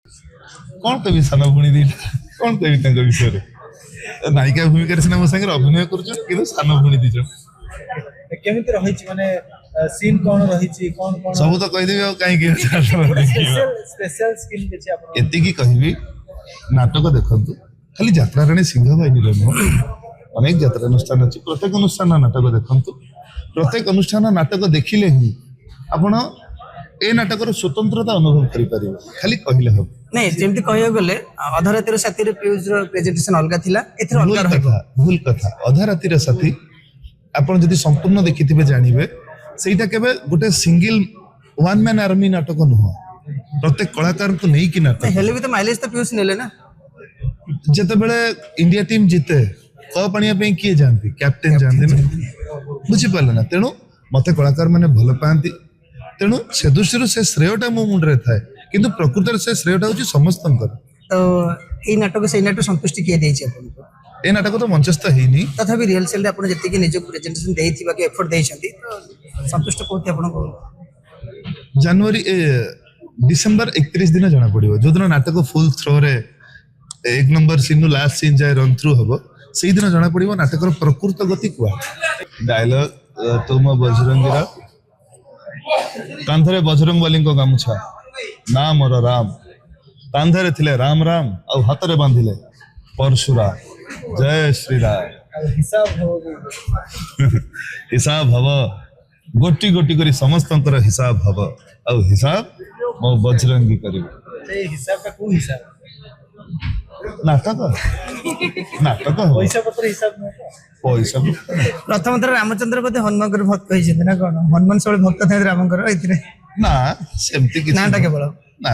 कौन कवि सान भूणी दीटा कौन कवि विषय नायिका भूमिका सिना मो संगे अभिनय कर सान भूणी दीज केमिति रहिछि माने सीन कोन रहिछि कोन कोन सब तो कहि देबे काहे स्पेशल स्किल के आपण एति की कहबी नाटक देखंतु खाली यात्रा राणी सिंह बाहिनी रे अनेक यात्रा अनुष्ठान अछि प्रत्येक अनुष्ठान नाटक देखंतु प्रत्येक अनुष्ठान नाटक देखिले ही आपण ए नाटकर स्वतंत्रता अनुभव करि परिबे खाली कहिले हो नहीं जेमति कहयो गले अधा रातिर साथी रे प्यूज रो प्रेजेंटेशन अलगा थिला एथर अलगा रहबो भूल कथा अधा रातिर साथी आपण जदि संपूर्ण देखिथिबे जानिबे सेटा केबे गोटे सिंगल वन मैन आर्मी नाटक नुह प्रत्येक कलाकार को नहीं कि नाटक हेले भी तो माइलेज तो प्यूज नेले ना जते बेले इंडिया टीम जीते कप आनिया पे किए जानती कैप्टेन जानती ना बुझी पाले ना तेणु मते कलाकार माने भल पांती तेणु से दृष्टि से श्रेयटा मो मुंड रे थाए किंतु प्रकृति से श्रेयटा होची समस्तंकर तो ए नाटक से नाटक संतुष्टि किए देछि आपन को ए नाटक तो मंचस्थ हेनी तथापि रियल सेल आपण जति कि निज प्रेजेंटेशन देइथिबा के एफर्ट देइछंती तो संतुष्ट कोथि आपण को जनवरी डिसेंबर 31 दिन जाना पड़िबो जो दिन नाटक फुल थ्रो रे एक नंबर सीन लास्ट सीन जाय रन थ्रू हबो सेही दिन जाना पड़िबो नाटकर प्रकृत गति कुआ डायलॉग तुम बजरंगीरा कांधरे बजरंग वाली को गामुछा ना मोर राम कांधरे थिले राम राम आ हातरे बांधिले परशुराम जय श्री राम हिसाब हव गोटी गोटी करी समस्तंकर हिसाब हव आ हिसाब मो बजरंगी करिबो ए हिसाब का को हिसाब नाटक नाटक पैसा पत्र हिसाब न पैसा प्रथम थर रामचंद्र बोधे हनुमान कर भक्त कहिसेन ना कोन हनुमान सबले भक्त थे रामकर एथिरे ना सेमती किछ नाटा केवल ना